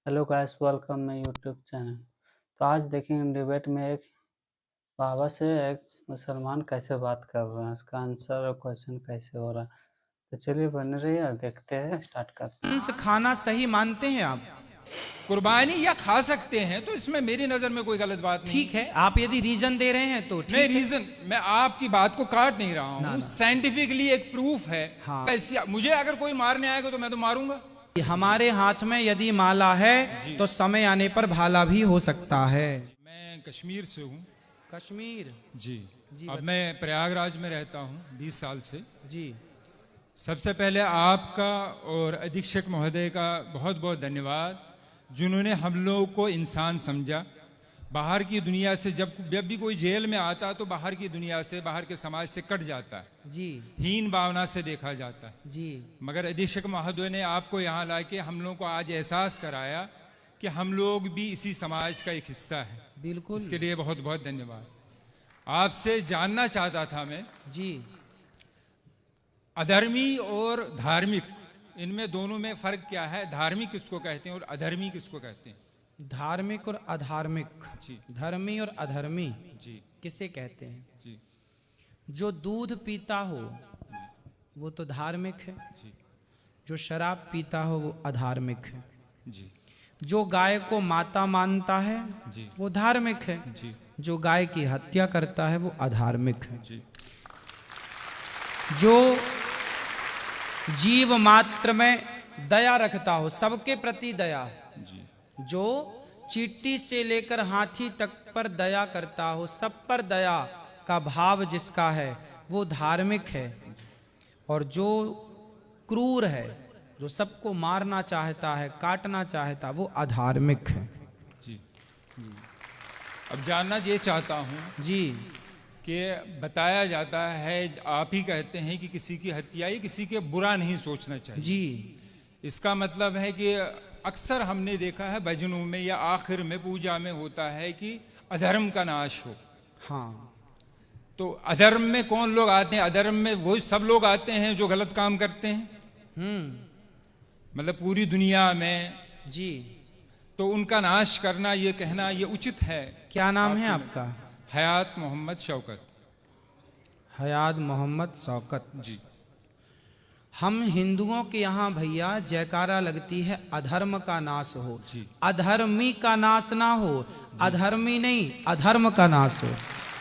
Hello guys, welcome my YouTube channel. तो आज देखेंगे डिबेट में एक बाबा से एक मुसलमान कैसे बात कर रहे हैं, उसका आंसर और क्वेश्चन कैसे हो रहा है। तो चलिए बने रहिए और देखते हैं, स्टार्ट करते हैं। मांस खाना सही मानते हैं आप? कुर्बानी या खा सकते हैं तो इसमें मेरी नजर में कोई गलत बात नहीं। ठीक है, आप यदि रीजन दे रहे हैं तो नहीं, ठीक है। रीजन मैं आपकी बात को काट नहीं रहा ना, हूँ, ना। साइंटिफिकली एक प्रूफ है। हाँ। ऐसी मुझे अगर कोई मारने आएगा तो मैं तो मारूंगा। हमारे हाथ में यदि माला है तो समय आने पर भाला भी हो सकता है। मैं कश्मीर से हूँ। कश्मीर। जी। जी, अब मैं प्रयागराज में रहता हूँ 20 साल से। जी। सबसे पहले आपका और अधीक्षक महोदय का बहुत बहुत धन्यवाद, जिन्होंने हम लोगों को इंसान समझा। बाहर की दुनिया से जब भी कोई जेल में आता तो बाहर की दुनिया से, बाहर के समाज से कट जाता है, जी। हीन भावना से देखा जाता है। जी। मगर अधीक्षक महोदय ने आपको यहाँ लाके हम लोगों को आज एहसास कराया कि हम लोग भी इसी समाज का एक हिस्सा है। बिल्कुल। इसके लिए बहुत बहुत धन्यवाद। आपसे जानना चाहता था मैं, जी। अधर्मी और धार्मिक, इनमें दोनों में फर्क क्या है? धार्मिक किसको कहते हैं और अधर्मी किसको कहते हैं? धार्मिक और अधार्मिक, जी धर्मी और अधर्मी जी किसे कहते हैं? जी जो दूध पीता हो वो तो धार्मिक है, जी जो शराब पीता हो वो अधार्मिक है, जी जो गाय को माता मानता है जी वो धार्मिक है, जी जो गाय की हत्या करता है वो अधार्मिक है। जी जो जीव मात्र में दया रखता हो, सबके प्रति दया, जी जो चींटी से लेकर हाथी तक पर दया करता हो, सब पर दया का भाव जिसका है वो धार्मिक है। और जो क्रूर है, जो सबको मारना चाहता है, काटना चाहता, वो अधार्मिक है। जी। अब जानना ये चाहता हूँ जी। कि बताया जाता है, आप ही कहते हैं कि किसी की हत्या या किसी के बुरा नहीं सोचना चाहिए। जी। इसका मतलब है कि अक्सर हमने देखा है भजनों में या आखिर में पूजा में होता है कि अधर्म का नाश हो। हाँ। तो अधर्म में कौन लोग आते हैं? अधर्म में वही सब लोग आते हैं जो गलत काम करते हैं। मतलब पूरी दुनिया में। जी। तो उनका नाश करना, ये कहना ये उचित है? क्या नाम है आपका? हयात मोहम्मद शौकत। हयात मोहम्मद शौकत जी। हम हिंदुओं के यहाँ भैया जयकारा लगती है अधर्म का नाश हो, जी। अधर्मी का नाश ना हो। अधर्मी नहीं, अधर्म का नाश हो।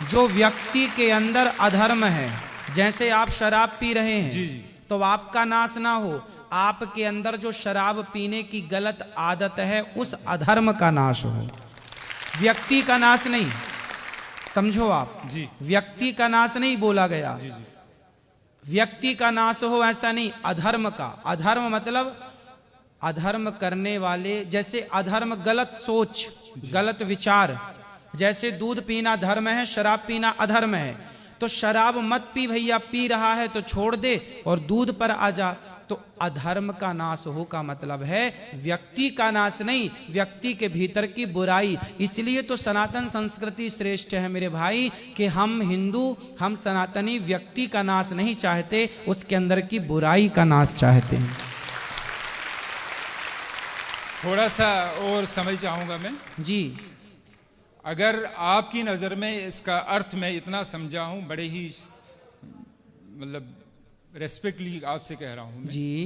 जो व्यक्ति के अंदर अधर्म है, जैसे आप शराब पी रहे हैं, जी, जी। तो आपका नाश ना हो, आपके अंदर जो शराब पीने की गलत आदत है उस अधर्म का नाश हो, व्यक्ति का नाश नहीं। समझो आप, जी। व्यक्ति का नाश नहीं बोला गया। जी जी व्यक्ति का नाश हो ऐसा नहीं, अधर्म का। अधर्म मतलब अधर्म करने वाले, जैसे अधर्म गलत सोच, गलत विचार। जैसे दूध पीना धर्म है, शराब पीना अधर्म है। तो शराब मत पी भैया, पी रहा है तो छोड़ दे और दूध पर आ जा। तो अधर्म का नाश हो का मतलब है व्यक्ति का नाश नहीं, व्यक्ति के भीतर की बुराई। इसलिए तो सनातन संस्कृति श्रेष्ठ है मेरे भाई, कि हम हिंदू, हम सनातनी व्यक्ति का नाश नहीं चाहते, उसके अंदर की बुराई का नाश चाहते हैं। थोड़ा सा और समझ चाहूंगा मैं। जी। अगर आपकी नज़र में इसका अर्थ मैं इतना समझा हूं, बड़े ही मतलब रेस्पेक्टली आपसे कह रहा हूं मैं, जी।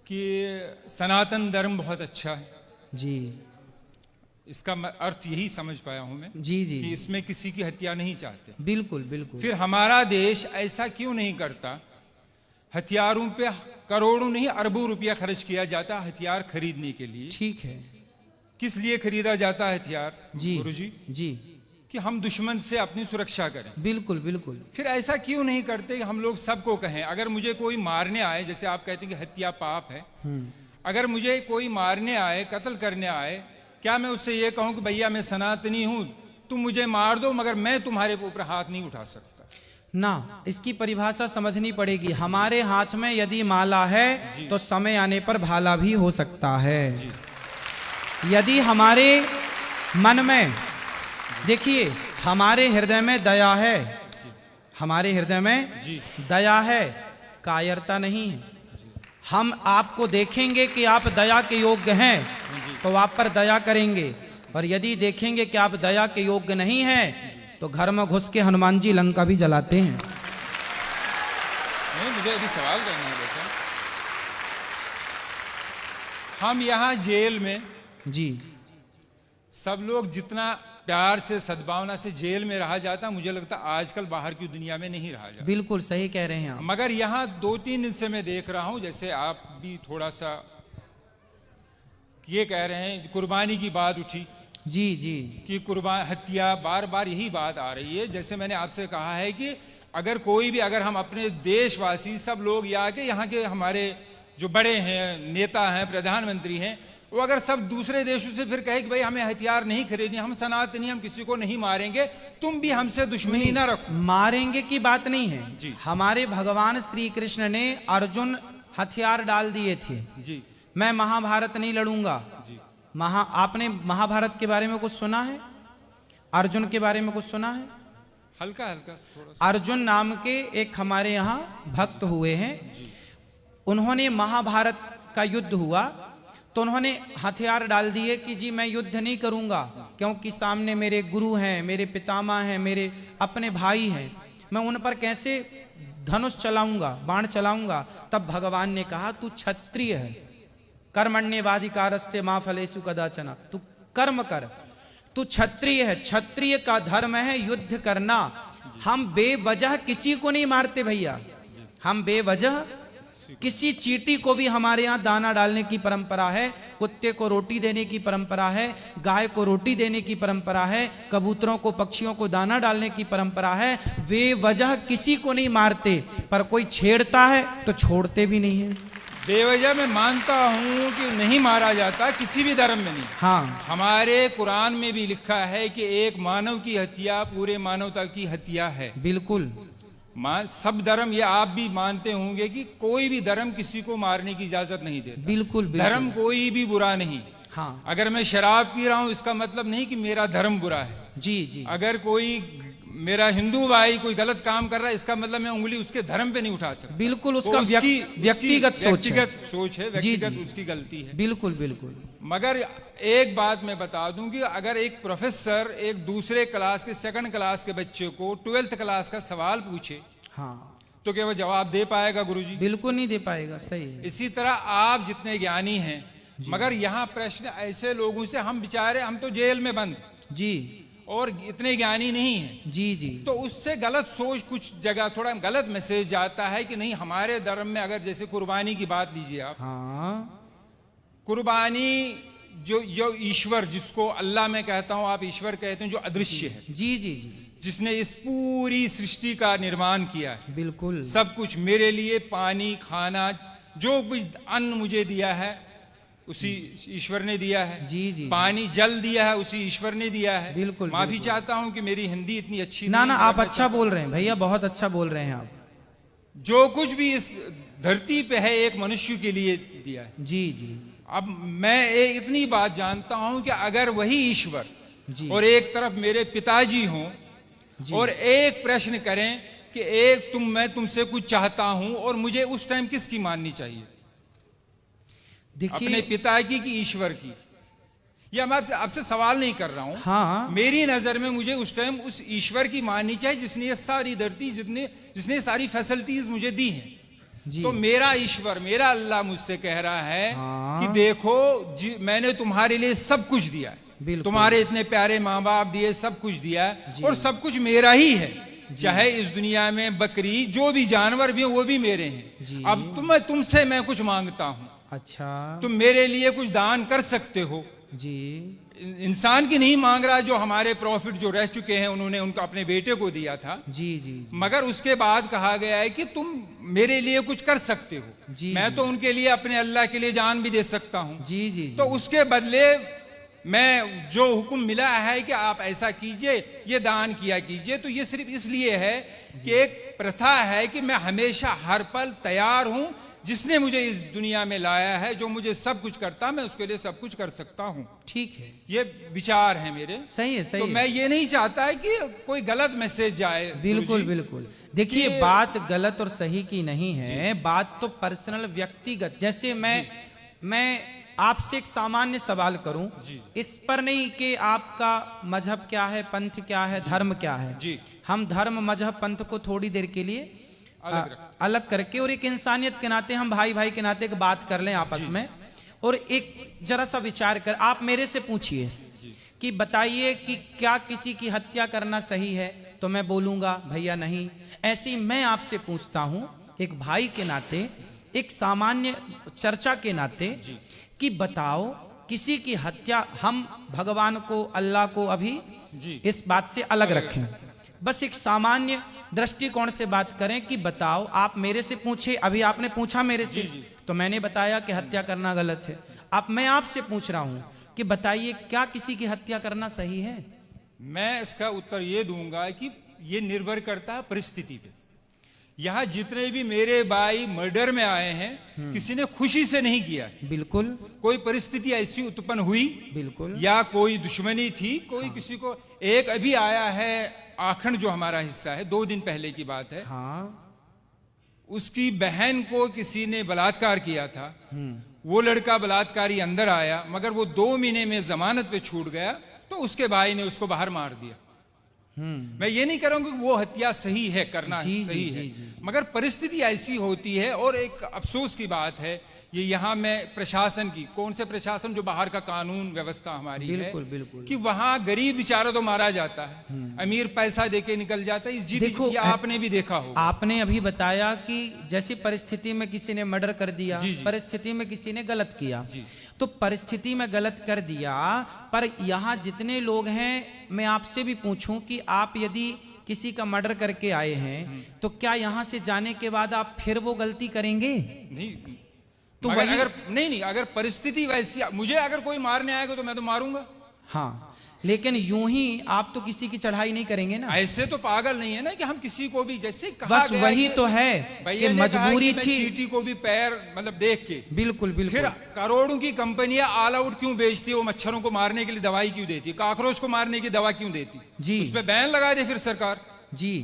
कि सनातन धर्म बहुत अच्छा है। जी। इसका अर्थ यही समझ पाया हूं मैं। जी। जी। कि इसमें किसी की हत्या नहीं चाहते। बिल्कुल बिल्कुल। फिर हमारा देश ऐसा क्यों नहीं करता? हथियारों पे करोड़ों नहीं अरबों रुपया खर्च किया जाता हथियार खरीदने के लिए। ठीक है। किस लिए खरीदा जाता है हथियार? जी। गुरुजी, जी। कि हम दुश्मन से अपनी सुरक्षा करें। बिल्कुल बिल्कुल। फिर ऐसा क्यों नहीं करते कि हम लोग सबको कहें, अगर मुझे कोई मारने आए, जैसे आप कहते हैं कि हत्या पाप है, अगर मुझे कोई मारने आए, कत्ल करने आए, क्या मैं उससे ये कहूं कि भैया मैं सनातनी हूं, तुम मुझे मार दो मगर मैं तुम्हारे ऊपर हाथ नहीं उठा सकता? ना, इसकी परिभाषा समझनी पड़ेगी। हमारे हाथ में यदि माला है तो समय आने पर भाला भी हो सकता है। यदि हमारे मन में, देखिए, हमारे हृदय में दया है, हमारे हृदय में दया है, कायरता नहीं है। हम आपको देखेंगे कि आप दया के योग्य हैं, तो आप पर दया करेंगे, और यदि देखेंगे कि आप दया के योग्य नहीं हैं तो घर में घुस के हनुमान जी लंका भी जलाते हैं। नहीं, मुझे अभी सवाल करना है बेटा। हम यहाँ जेल में जी सब लोग जितना प्यार से सद्भावना से जेल में रहा जाता, मुझे लगता आजकल बाहर की दुनिया में नहीं रहा जाता। बिल्कुल सही कह रहे हैं आप। मगर यहाँ 2-3 दिन से मैं देख रहा हूं, जैसे आप भी थोड़ा सा ये कह रहे हैं, कुर्बानी की बात उठी जी जी कि कुर्बान हत्या, बार बार यही बात आ रही है। जैसे मैंने आपसे कहा है कि अगर कोई भी, अगर हम अपने देशवासी सब लोग या के यहाँ के हमारे जो बड़े हैं, नेता हैं, प्रधानमंत्री हैं, वो अगर सब दूसरे देशों से फिर कहे कि भाई हमें हथियार नहीं खरीदनी, हम सनातनी, हम किसी को नहीं मारेंगे, तुम भी हमसे दुश्मनी ना रखो। मारेंगे की बात नहीं है जी। हमारे भगवान श्री कृष्ण ने अर्जुन हथियार डाल दिए थे, जी मैं महाभारत नहीं लड़ूंगा। जी आपने महाभारत के बारे में कुछ सुना है? अर्जुन के बारे में कुछ सुना है? हल्का हल्का थोड़ा सा। अर्जुन नाम के एक हमारे यहाँ भक्त हुए हैं, उन्होंने महाभारत का युद्ध हुआ तो उन्होंने हथियार डाल दिए कि जी मैं युद्ध नहीं करूंगा, क्योंकि सामने मेरे गुरु हैं, मेरे पितामह हैं, मेरे अपने भाई हैं, मैं उन पर कैसे धनुष चलाऊंगा, बाण चलाऊंगा। तब भगवान ने कहा तू क्षत्रिय है, कर्मण्येवाधिकारस्ते मा फलेषु कदाचन, तू कर्म कर, तू क्षत्रिय है, क्षत्रिय का धर्म है युद्ध करना। हम बेवजह किसी को नहीं मारते भैया, हम बेवजह किसी चींटी को भी, हमारे यहाँ दाना डालने की परंपरा है, कुत्ते को रोटी देने की परंपरा है, गाय को रोटी देने की परंपरा है, कबूतरों को, पक्षियों को दाना डालने की परंपरा है। वे वजह किसी को नहीं मारते, पर कोई छेड़ता है तो छोड़ते भी नहीं है। बेवजह मैं मानता हूं कि नहीं मारा जाता किसी भी धर्म में नहीं। हाँ, हमारे कुरान में भी लिखा है कि एक मानव की हत्या पूरे मानवता की हत्या है। बिल्कुल सब धर्म, ये आप भी मानते होंगे कि कोई भी धर्म किसी को मारने की इजाजत नहीं देता। बिल्कुल, बिल्कुल। धर्म कोई भी बुरा नहीं। हाँ, अगर मैं शराब पी रहा हूं इसका मतलब नहीं कि मेरा धर्म बुरा है। जी जी, अगर कोई मेरा हिंदू भाई कोई गलत काम कर रहा है, इसका मतलब मैं उंगली उसके धर्म पे नहीं उठा सकता। बिल्कुल, वो उसका व्यक्तिगत सोच है, व्यक्तिगत उसकी गलती है। बिल्कुल बिल्कुल। मगर एक बात मैं बता दूं कि अगर एक प्रोफेसर एक दूसरे क्लास के, सेकंड क्लास के बच्चे को 12th क्लास का सवाल पूछे, हाँ, तो क्या वो जवाब दे पाएगा गुरुजी? बिल्कुल नहीं दे पाएगा। सही है। इसी तरह आप जितने ज्ञानी हैं, मगर यहाँ प्रश्न ऐसे लोगों से, हम बेचारे, हम तो जेल में बंद जी, और इतने ज्ञानी नहीं हैं, जी जी, तो उससे गलत सोच, कुछ जगह थोड़ा गलत मैसेज जाता है कि नहीं हमारे धर्म में, अगर जैसे कुर्बानी की बात लीजिए आप, हाँ, कुर्बानी जो ईश्वर, जिसको अल्लाह मैं कहता हूं, आप ईश्वर कहते हैं, जो अदृश्य है, जी जी जी, जिसने इस पूरी सृष्टि का निर्माण किया है, बिल्कुल सब कुछ मेरे लिए, पानी, खाना, जो कुछ अन्न मुझे दिया है उसी ईश्वर ने दिया है। जी जी, पानी, जल दिया है उसी ईश्वर ने दिया है। बिल्कुल। माफी चाहता हूं कि मेरी हिंदी इतनी अच्छी ना नहीं, ना, आप अच्छा बोल रहे हैं भैया, बहुत अच्छा बोल रहे हैं आप। जो कुछ भी इस धरती पे है एक मनुष्य के लिए दिया है। जी जी, अब मैं इतनी बात जानता हूं कि अगर वही ईश्वर जी, और एक तरफ मेरे पिताजी हों और एक प्रश्न करें कि मैं तुमसे कुछ चाहता हूं, और मुझे उस टाइम किसकी माननी चाहिए? अपने पिता की कि ईश्वर की? या मैं आपसे सवाल नहीं कर रहा हूं। हाँ, मेरी नजर में मुझे उस टाइम उस ईश्वर की माननी चाहिए जिसने ये सारी धरती, जिसने सारी फैसिलिटीज मुझे दी हैं। तो मेरा ईश्वर, मेरा अल्लाह मुझसे कह रहा है कि देखो मैंने तुम्हारे लिए सब कुछ दिया है, तुम्हारे इतने प्यारे माँ बाप दिए, सब कुछ दिया है, और सब कुछ मेरा ही है। चाहे इस दुनिया में बकरी, जो भी जानवर भी हैं, वो भी मेरे हैं। अब तुमसे मैं कुछ मांगता हूं, अच्छा, तुम मेरे लिए कुछ दान कर सकते हो जी। इंसान की नहीं मांग रहा, जो हमारे प्रॉफिट जो रह चुके हैं उन्होंने उनको अपने बेटे को दिया था। जी जी, मगर उसके बाद कहा गया है कि तुम मेरे लिए कुछ कर सकते हो। मैं तो उनके लिए, अपने अल्लाह के लिए जान भी दे सकता हूँ। जी जी, तो उसके बदले मैं जो हुक्म मिला है कि आप ऐसा कीजिए, ये दान किया कीजिए, तो ये सिर्फ इसलिए है कि एक प्रथा है कि मैं हमेशा हर पल तैयार हूं। जिसने मुझे इस दुनिया में लाया है, जो मुझे सब कुछ करता, मैं उसके लिए सब कुछ कर सकता हूं। ठीक है, ये विचार है मेरे। सही है, सही तो है। मैं ये नहीं चाहता है कि कोई गलत मैसेज जाए। बिल्कुल बिल्कुल। देखिए, बात गलत और सही की नहीं है, बात तो पर्सनल, व्यक्तिगत। जैसे मैं आपसे एक सामान्य सवाल करूं, इस पर नहीं कि आपका मजहब क्या है, पंथ क्या है, धर्म क्या है। जी। हम धर्म मजहब पंथ को थोड़ी देर के लिए अलग करके और एक इंसानियत के नाते, हम भाई भाई के नाते एक बात कर लें आपस में, और एक जरा सा विचार कर आप मेरे से पूछिए कि बताइए कि क्या किसी की हत्या करना सही है, तो मैं बोलूंगा भैया नहीं। ऐसी मैं आपसे पूछता हूं एक भाई के नाते, एक सामान्य चर्चा के नाते, कि बताओ किसी की हत्या, हम भगवान को, अल्लाह को अभी इस बात से अलग रखें, बस एक सामान्य दृष्टिकोण से बात करें कि बताओ, आप मेरे से पूछे, अभी आपने पूछा मेरे से, तो मैंने बताया कि हत्या करना गलत है। अब मैं आपसे पूछ रहा हूं कि बताइए क्या किसी की हत्या करना सही है? मैं इसका उत्तर ये दूंगा कि ये निर्भर करता है परिस्थिति पे। यहाँ जितने भी मेरे भाई मर्डर में आए हैं, किसी ने खुशी से नहीं किया। बिल्कुल। कोई परिस्थिति ऐसी उत्पन्न हुई, बिल्कुल, या कोई दुश्मनी थी, कोई किसी को, एक अभी आया है आखंड जो हमारा हिस्सा है, 2 दिन पहले की बात है। उसकी बहन को किसी ने बलात्कार किया था, वो लड़का बलात्कारी अंदर आया, मगर वो 2 महीने में जमानत पे छूट गया, तो उसके भाई ने उसको बाहर मार दिया। मैं ये नहीं कह रहा हूं कि वो हत्या सही है, करना सही है, मगर परिस्थिति ऐसी होती है। और एक अफसोस की बात है, ये यहाँ में प्रशासन की, कौन से प्रशासन, जो बाहर का कानून व्यवस्था हमारी बिल्कुल, है, बिल्कुल। कि वहां गरीब बेचारा तो मारा जाता है, अमीर पैसा देके निकल जाता है। इस देखो, ये आपने भी देखा हो। आपने अभी बताया कि जैसी परिस्थिति में किसी ने मर्डर कर दिया, परिस्थिति में किसी ने गलत किया, तो परिस्थिति में गलत कर दिया, पर यहाँ जितने लोग हैं, मैं आपसे भी पूछूं कि आप यदि किसी का मर्डर करके आए हैं, तो क्या यहाँ से जाने के बाद आप फिर वो गलती करेंगे? नहीं। तो अगर नहीं, अगर परिस्थिति वैसी, मुझे अगर कोई मारने आएगा तो मैं तो मारूंगा। हाँ, लेकिन यूं ही आप तो किसी की चढ़ाई नहीं करेंगे ना। ऐसे तो पागल नहीं है ना कि हम किसी को भी, जैसे कहा बस गया वही तो है कि मजबूरी थी, चींटी को भी पैर मतलब देख के। बिल्कुल बिल्कुल। फिर करोड़ों की कंपनियां ऑल आउट क्यों बेचती है? वो मच्छरों को मारने के लिए दवाई क्यों देती, कॉकरोच को मारने की दवा क्यों देती जी? उस पर बैन लगा दे फिर सरकार जी,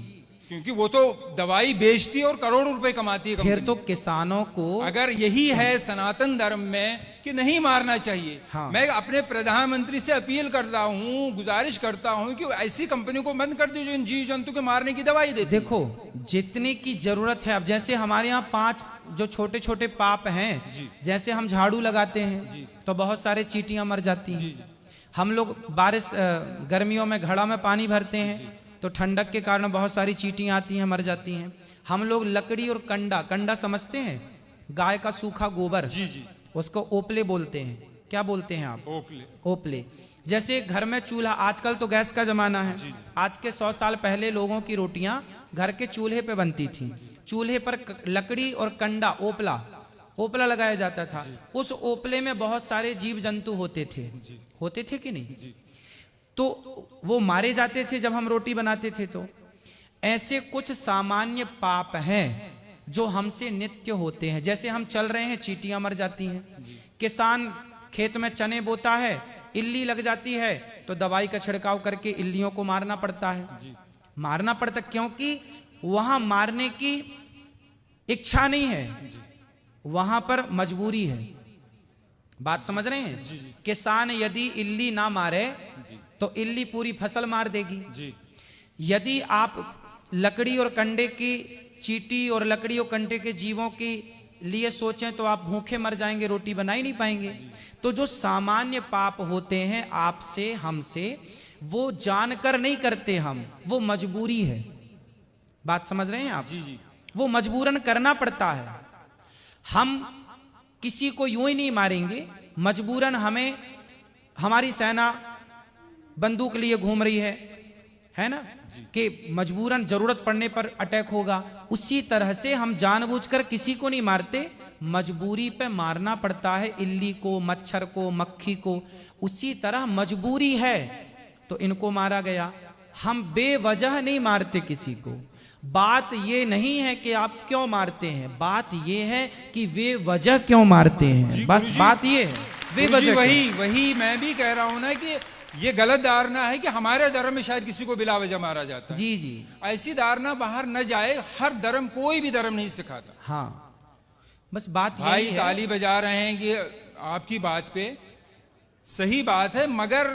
क्योंकि वो तो दवाई बेचती है और करोड़ों रुपए कमाती है। फिर तो किसानों को, अगर यही है सनातन धर्म में कि नहीं मारना चाहिए, हाँ। मैं अपने प्रधानमंत्री से अपील करता हूँ, गुजारिश करता हूँ कि ऐसी कंपनियों को बंद कर दो जो इन जीव जंतु के मारने की दवाई देती। देखो जितने की जरूरत है, अब जैसे हमारे यहाँ 5 जो छोटे छोटे पाप हैं, जैसे हम झाड़ू लगाते हैं तो बहुत सारे चींटियां मर जाती हैं। हम लोग बारिश गर्मियों में घड़ा में पानी भरते हैं तो ठंडक के कारण बहुत सारी चींटियां आती हैं, मर जाती हैं। हम लोग लकड़ी और कंडा समझते हैं, गाय का सूखा गोबर, उसको ओपले बोलते हैं। क्या बोलते हैं आप? ओपले। जैसे घर में चूल्हा, आजकल तो गैस का जमाना है, आज के 100 साल पहले लोगों की रोटियां घर के चूल्हे पे बनती थी। चूल्हे पर लकड़ी और कंडा, ओपला लगाया जाता था। उस ओपले में बहुत सारे जीव जंतु होते थे कि नहीं? तो वो मारे जाते थे जब हम रोटी बनाते थे। तो ऐसे कुछ सामान्य पाप हैं जो हमसे नित्य होते हैं। जैसे हम चल रहे हैं, चींटियां मर जाती हैं। किसान खेत में चने बोता है, इल्ली लग जाती है तो दवाई का छिड़काव करके इल्लियों को मारना पड़ता है। मारना पड़ता क्योंकि वहां मारने की इच्छा नहीं है, वहां पर मजबूरी है। बात समझ रहे हैं? किसान यदि इल्ली ना मारे तो इल्ली पूरी फसल मार देगी। यदि आप लकड़ी और कंडे की, चींटी और लकड़ी और कंडे के जीवों के लिए सोचें तो आप भूखे मर जाएंगे, रोटी बना ही नहीं पाएंगे। तो जो सामान्य पाप होते हैं आपसे हमसे, वो जानकर नहीं करते हम, वो मजबूरी है। बात समझ रहे हैं आप? वो मजबूरन करना पड़ता है। हम किसी को यूं ही नहीं मारेंगे, मजबूरन हमें, हमारी सेना बंदूक लिए घूम रही है ना, कि मजबूरन जरूरत पड़ने पर अटैक होगा। उसी तरह से हम जानबूझकर किसी को नहीं मारते, मजबूरी पे मारना पड़ता है इल्ली को, मच्छर को, मक्खी को। उसी तरह मजबूरी है तो इनको मारा गया। हम बेवजह नहीं मारते किसी को। बात ये नहीं है कि आप क्यों मारते हैं, बात ये है कि वे वजह क्यों मारते हैं। बस बात ये है, वे वजह। वही मैं भी कह रहा हूं ना कि ये गलत धारणा है कि हमारे धर्म में शायद किसी को बिला वजह मारा जाता है। जी। ऐसी धारणा बाहर न जाए। हर धर्म, कोई भी धर्म नहीं सिखाता। हाँ, बस बात भाई यही है। ताली बजा रहे हैं कि आपकी बात पे सही बात है, मगर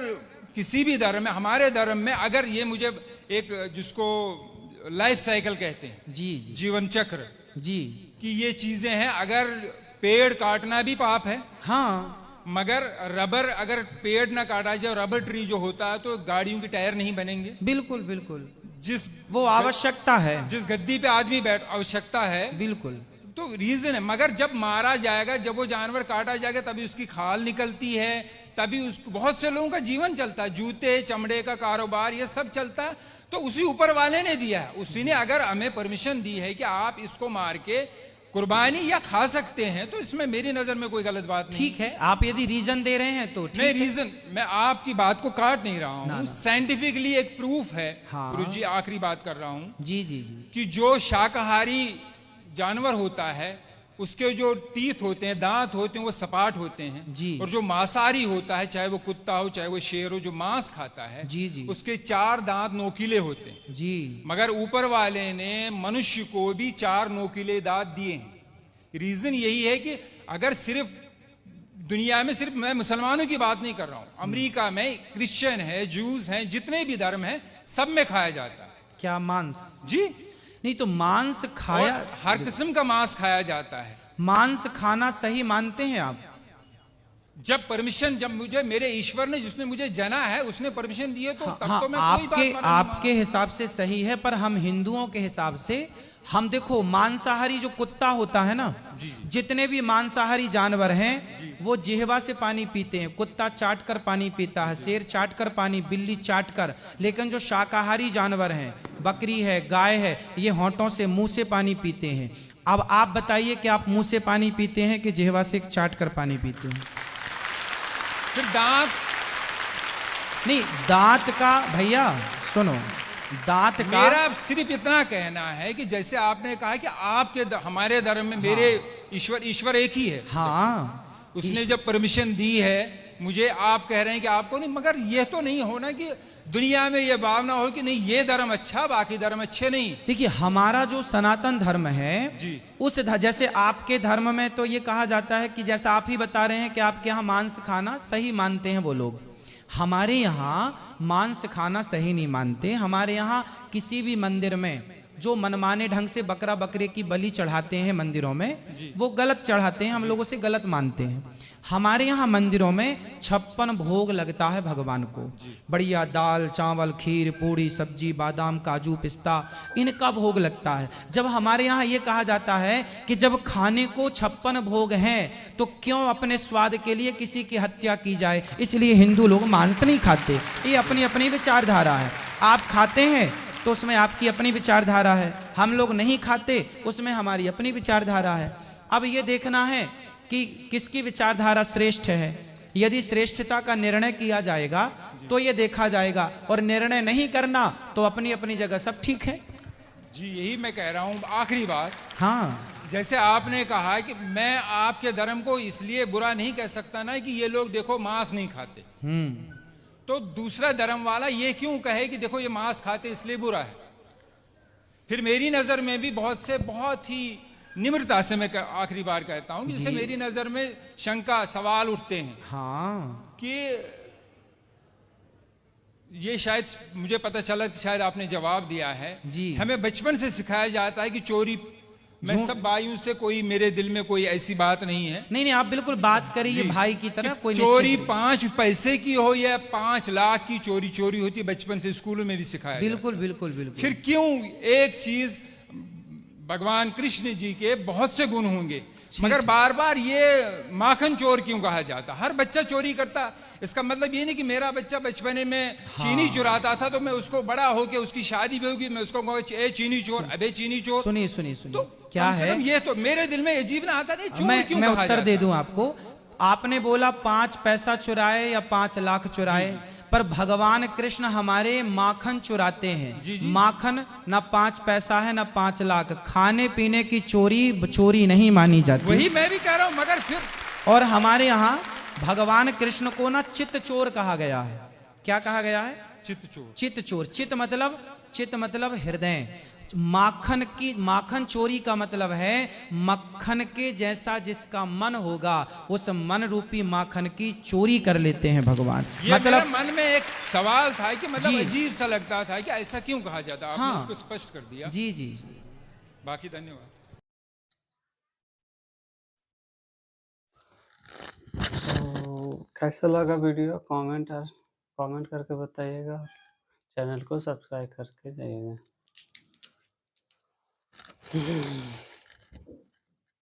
किसी भी धर्म में, हमारे धर्म में अगर ये मुझे एक जिसको लाइफ साइकिल कहते हैं, जी जी जीवन चक्र, जी, कि ये चीजें हैं, अगर पेड़ काटना भी पाप है, हाँ मगर रबर, अगर पेड़ ना काटा जाए, रबर ट्री जो होता है, तो गाड़ियों के टायर नहीं बनेंगे। बिल्कुल बिल्कुल, जिस वो आवश्यकता है, जिस गद्दी पे आदमी बैठ, आवश्यकता है, बिल्कुल। तो रीजन है। मगर जब मारा जाएगा, जब वो जानवर काटा जाएगा, तभी उसकी खाल निकलती है, तभी उसको, बहुत से लोगों का जीवन चलता है, जूते चमड़े का कारोबार, ये सब चलता है। तो उसी ऊपर वाले ने दिया है, उसी ने अगर हमें परमिशन दी है कि आप इसको मार के कुर्बानी या खा सकते हैं, तो इसमें मेरी नजर में कोई गलत बात नहीं। ठीक है, आप यदि रीजन दे रहे हैं तो ठीक नहीं, है। रीजन, मैं आपकी बात को काट नहीं रहा ना, हूँ, ना। साइंटिफिकली एक प्रूफ है। हाँ। गुरु जी, आखिरी बात कर रहा हूँ जी जी जी, कि जो शाकाहारी जानवर होता है, उसके जो टीथ होते हैं, दांत होते हैं, वो सपाट होते हैं जी। और जो मांसाहारी होता है, चाहे वो कुत्ता हो चाहे वो शेर हो, जो मांस खाता है, जी जी, उसके 4 दांत नोकीले होते हैं। जी मगर ऊपर वाले ने मनुष्य को भी 4 नोकीले दांत दिए हैं। रीजन यही है कि अगर सिर्फ दुनिया में, सिर्फ मैं मुसलमानों की बात नहीं कर रहा हूं, अमेरिका में क्रिश्चियन है, जूस हैं, जितने भी धर्म हैं, सब में खाया जाता है। क्या मांस? जी, नहीं तो मांस खाया, और हर किस्म का मांस खाया जाता है। मांस खाना सही मानते हैं आप? जब परमिशन, जब मुझे मेरे ईश्वर ने, जिसने मुझे जना है, उसने परमिशन दी है, तो तब हाँ, तो मैं कोई बात माना नहीं आपके हिसाब से सही है, पर हम हिंदुओं के हिसाब से, हम देखो मांसाहारी जो कुत्ता होता है ना, जितने भी मांसाहारी जानवर हैं वो जिह्वा से पानी पीते हैं। कुत्ता चाट कर पानी पीता है, शेर चाट कर पानी, बिल्ली चाट कर। लेकिन जो शाकाहारी जानवर हैं, बकरी है, गाय है, ये होंठों से, मुंह से पानी पीते हैं। अब आप बताइए कि आप मुंह से पानी पीते हैं कि जिह्वा से चाट कर पानी पीते हैं? फिर दांत नहीं, दांत का भैया सुनो, दांत का, मेरा सिर्फ इतना कहना है कि जैसे आपने कहा कि आपके हमारे धर्म में मेरे ईश्वर एक ही है। हाँ, उसने जब परमिशन दी है मुझे, आप कह रहे हैं कि आपको नहीं, मगर यह तो नहीं होना कि दुनिया में यह भावना हो कि नहीं ये धर्म अच्छा, बाकी धर्म अच्छे नहीं। देखिए हमारा जो सनातन धर्म है जी, उस जैसे आपके धर्म में तो ये कहा जाता है कि जैसा आप ही बता रहे हैं कि आपके यहाँ मांस खाना सही मानते हैं वो लोग, हमारे यहाँ मांस खाना सही नहीं मानते। हमारे यहाँ किसी भी मंदिर में जो मनमाने ढंग से बकरा बकरे की बलि चढ़ाते हैं मंदिरों में, वो गलत चढ़ाते हैं, हम लोगों से गलत मानते हैं। हमारे यहाँ मंदिरों में 56 भोग लगता है भगवान को, बढ़िया दाल चावल खीर पूड़ी सब्जी बादाम काजू पिस्ता, इनका भोग लगता है। जब हमारे यहाँ ये कहा जाता है कि जब खाने को 56 भोग हैं तो क्यों अपने स्वाद के लिए किसी की हत्या की जाए, इसलिए हिंदू लोग मांस नहीं खाते। ये अपनी अपनी विचारधारा है। आप खाते हैं तो उसमें आपकी अपनी विचारधारा है, हम लोग नहीं खाते उसमें हमारी अपनी विचारधारा है। अब ये देखना है कि किसकी विचारधारा श्रेष्ठ है। यदि श्रेष्ठता का निर्णय किया जाएगा तो ये देखा जाएगा, और निर्णय नहीं करना तो अपनी अपनी जगह सब ठीक है। जी, यही मैं कह रहा हूँ। आखिरी बात, हाँ, जैसे आपने कहा कि मैं आपके धर्म को इसलिए बुरा नहीं कह सकता ना कि ये लोग देखो मांस नहीं खाते, तो दूसरा धर्म वाला ये क्यों कहे कि देखो ये मांस खाते इसलिए बुरा है। फिर मेरी नजर में भी बहुत ही निम्रता से मैं आखिरी बार कहता हूं कि जैसे मेरी नजर में शंका सवाल उठते हैं, हाँ, कि ये शायद मुझे पता चला कि शायद आपने जवाब दिया है। जी। हमें बचपन से सिखाया जाता है कि चोरी, मैं सब भाइयों से, कोई मेरे दिल में कोई ऐसी बात नहीं है। नहीं नहीं, आप बिल्कुल बात करिए भाई की तरह। कोई चोरी 5 पैसे की हो या 5 लाख की चोरी होती है, बचपन से स्कूलों में भी सिखाया बिल्कुल बिल्कुल बिल्कुल। फिर क्यों एक चीज, भगवान कृष्ण जी के बहुत से गुण होंगे, मगर बार बार ये माखन चोर क्यों कहा जाता? हर बच्चा चोरी करता, इसका मतलब ये नहीं कि मेरा बच्चा बचपने में चीनी चुराता था तो मैं उसको बड़ा होके उसकी शादी भी होगी मैं उसको कहूँ ए चीनी चोर, अबे चीनी चोर। सुनिए सुनिए सुनिए, तो क्या है, ये तो मेरे दिल में अजीब ना आता नहीं, चोर क्यों मैं कहा उत्तर जाता? दे दूं आपको। आपने बोला 5 पैसा चुराए या 5 लाख चुराए, पर भगवान कृष्ण हमारे माखन चुराते हैं। माखन ना 5 पैसा है ना 5 लाख, खाने पीने की चोरी नहीं मानी जाती। वही मैं भी कह रहा हूं, मगर फिर और हमारे यहाँ भगवान कृष्ण को ना चित्त चोर कहा गया है। क्या कहा गया है? चित्त चोर। चित्त चोर। चित्त मतलब हृदय, माखन चोरी का मतलब है मक्खन के जैसा जिसका मन होगा उस मन रूपी माखन की चोरी कर लेते हैं भगवान। ये मतलब मेरे मन में एक सवाल था कि मतलब जी। अजीब सा लगता था कि ऐसा क्यों कहा जाता, आपने हाँ। उसको स्पष्ट कर दिया। जी जी। बाकी धन्यवाद। तो कैसा लगा वीडियो, कमेंट करके बताइएगा, चैनल को सब्सक्राइब करके जाइएगा।